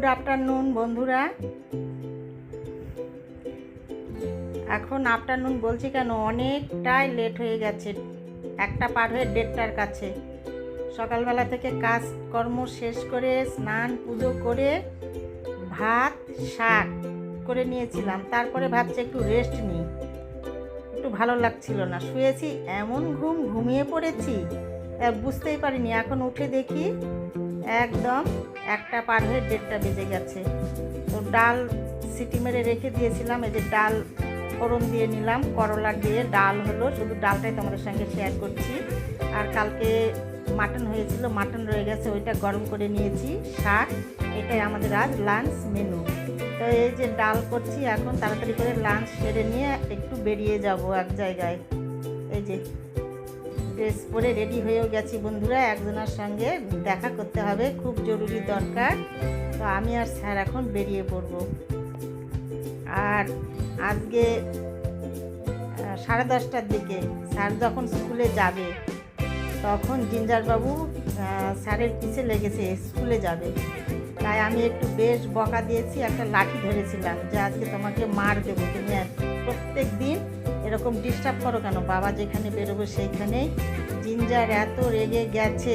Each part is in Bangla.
গুড আফটারনুন বন্ধুরা। এখন আফটারনুন বলছি কেন, অনেকটাই লেট হয়ে গেছে, 1টা পার হয়ে 1:30টার কাছে। সকালবেলা থেকে কাজকর্ম শেষ করে স্নান পুজো করে ভাত শাক করে নিয়েছিলাম, তারপরে ভাবছি একটু রেস্ট নিই, একটু ভালো লাগছিল না, শুয়েছি, এমন ঘুমিয়ে পড়েছি বুঝতেই পারিনি। এখন উঠে দেখি একদম 1টা পার হয়ে 1:30টা বেজে গেছে। তো ডাল সিটি মেরে রেখে দিয়েছিলাম, এই যে ডাল ফোড়ন দিয়ে নিলাম, করলা দিয়ে ডাল হলো, শুধু ডালটাই তোমাদের সঙ্গে শেয়ার করছি। আর কালকে মাটন হয়েছিল, মাটন রয়ে গেছে, ওইটা গরম করে নিয়েছি, শাক, এটাই আমাদের আজ লাঞ্চ মেনু। তো এই যে ডাল করছি, এখন তাড়াতাড়ি করে লাঞ্চ সেরে নিয়ে একটু বেরিয়ে যাব এক জায়গায়। এই যে ড্রেস পরে রেডি হয়েও গেছি বন্ধুরা, একজনের সঙ্গে দেখা করতে হবে, খুব জরুরি দরকার। তো আমি আর স্যার এখন বেরিয়ে পড়ব। আর আজকে 10:30টার দিকে স্যার যখন স্কুলে যাবে, তখন জিঞ্জারবাবু স্যারের পিছে লেগেছে, স্কুলে যাবে। তাই আমি একটু বেশ বকা দিয়েছি, একটা লাঠি ধরেছিলাম যে আজকে তোমাকে মার দেবো, তুমি প্রত্যেক দিন এরকম ডিস্টার্ব করো কেন, বাবা যেখানে বেরোবে সেইখানেই। জিঞ্জার এত রেগে গেছে,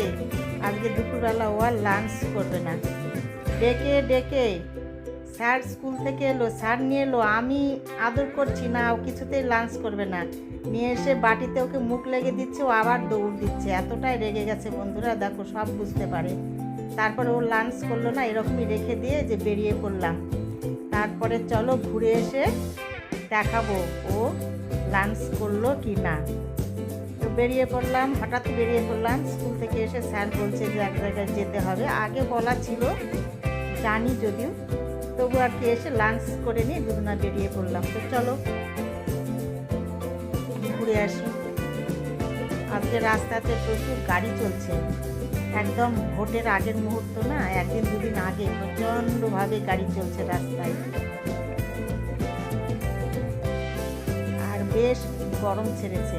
আজকে দুপুরবেলা ও আর লাঞ্চ করবে না। ডেকে ডেকে স্যার স্কুল থেকে এলো, স্যার নিয়ে এলো, আমি আদর করছি না, ও কিছুতেই লাঞ্চ করবে না, নিয়ে এসে বাটিতে ওকে মুখ লেগে দিচ্ছে, ও আবার দৌড় দিচ্ছে, এতটাই রেগে গেছে বন্ধুরা, দেখো সব বুঝতে পারে। তারপরে ও লাঞ্চ করলো না, এরকমই রেখে দিয়ে যে বেরিয়ে পড়লাম। তারপরে চলো ঘুরে এসে দেখাবো ও লাঞ্চ করলো কি না। তো বেরিয়ে পড়লাম, হঠাৎ বেরিয়ে পড়লাম, স্কুল থেকে এসে স্যার বলছে যে এক জায়গায় যেতে হবে, আগে বলা ছিল জানি যদিও, তবু আর কি এসে লাঞ্চ করে নিয়ে দুজনা বেরিয়ে পড়লাম। তো চলো ঘুরে আসি। আজকে রাস্তাতে প্রচুর গাড়ি চলছে, একদম ভোটের আগের মুহূর্ত না, একদিন দুদিন আগে প্রচণ্ডভাবে গাড়ি চলছে রাস্তায়, আর বেশ গরম ছেড়েছে।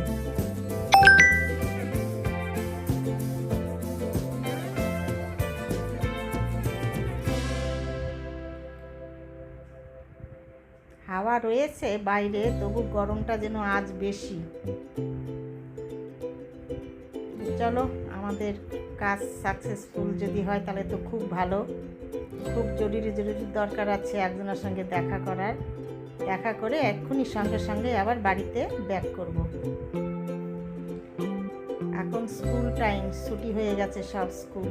হাওয়া রয়েছে বাইরে, তবু গরমটা যেন আজ বেশি। চলো, আমাদের কাজ সাকসেসফুল যদি হয় তাহলে তো খুব ভালো। খুব জরুরি দরকার আছে একজনের সঙ্গে দেখা করার, দেখা করে এক্ষুনি সঙ্গে সঙ্গে আবার বাড়িতে ব্যাক করব। এখন স্কুল টাইম, ছুটি হয়ে গেছে, সব স্কুল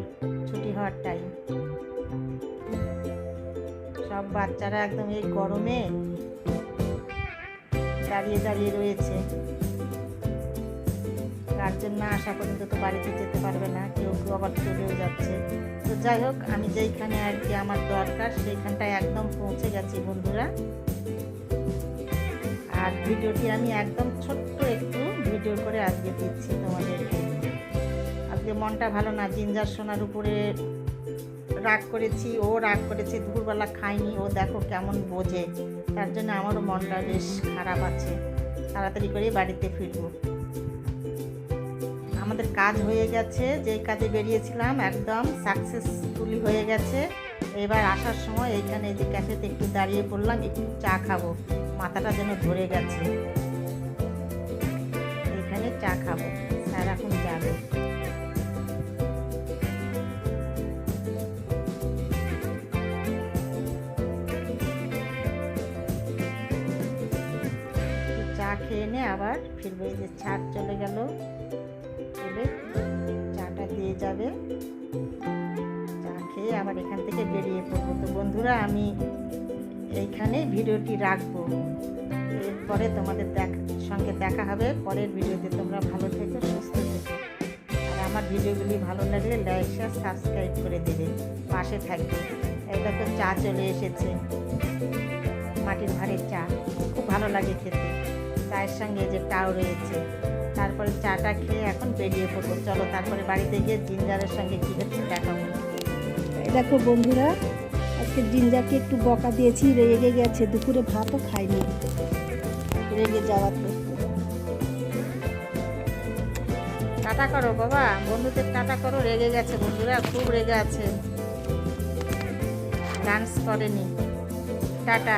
ছুটি হওয়ার টাইম। সব বাচ্চারা একদম এই গরমে দাঁড়িয়ে দাঁড়িয়ে রয়েছে, গার্জেন না আসা পর্যন্ত তো বাড়িতে যেতে পারবে না, কেউ কেউ আবার চলেও যাচ্ছে। তো যাই হোক, আমি যেইখানে আর কি আমার দরকার সেইখানটায় একদম পৌঁছে গেছি বন্ধুরা। আর ভিডিওটি আমি একদম ছোট্ট একটু ভিডিও করে আজকে দিচ্ছি তোমাদেরকে। আজকে মনটা ভালো না, জিঞ্জার সোনার উপরে রাগ করেছি, ও রাগ করেছে, দুপুরবেলা খাইনি, ও দেখো কেমন বোঝে, তার জন্য আমারও মনটা বেশ খারাপ আছে। তাড়াতাড়ি করে বাড়িতে ফিরবো। আমাদের কাজ হয়ে গেছে, যেই কাজে বেরিয়েছিলাম একদম সাকসেসফুলি হয়ে গেছে। এবার আসার সময় এইখানে যে ক্যাফেতে একটু দাঁড়িয়ে পড়লাম, একটু চা খাবো, মাথাটা যেন ধরে গেছে, এইখানে চা খাবো। স্যার এখন যাবে। চা খেয়ে নে আবার ফিরবে, এই যে ছাড় চলে গেল, চাটা দিয়ে যাবে, চা খেয়ে আবার এখান থেকে বেরিয়ে পড়বো। তো বন্ধুরা, আমি এইখানে ভিডিওটি রাখবো, এরপরে তোমাদের সঙ্গে দেখা হবে পরের ভিডিওতে। তোমরা ভালো থেকো, সুস্থ থেকো, আর আমার ভিডিওগুলি ভালো লাগলে লাইক শেয়ার সাবস্ক্রাইব করে দেবে, পাশে থাকবে। এই দেখো চা চলে এসেছে, মাটির ভাঁড়ের চা, খুব ভালো লাগে খেতে, চায়ের সঙ্গে যে টাও রয়েছে। তারপরে চাটা খেয়ে এখন বেরিয়ে পড়বো। চলো তারপরে বাড়িতে গিয়ে জিঞ্জারের সঙ্গে কী হচ্ছে দেখাবো। দেখো বন্ধুরা, আজকে জিঞ্জারকে একটু বকা দিয়েছি, রেগে গেছে, দুপুরে ভাতও খাইনি, রেগে যাওয়াতে। টাটা করো বাবা, বন্ধুদের টাটা করো, রেগে গেছে বন্ধুরা, খুব রেগে আছে। ডান্স করেনি। টাটা।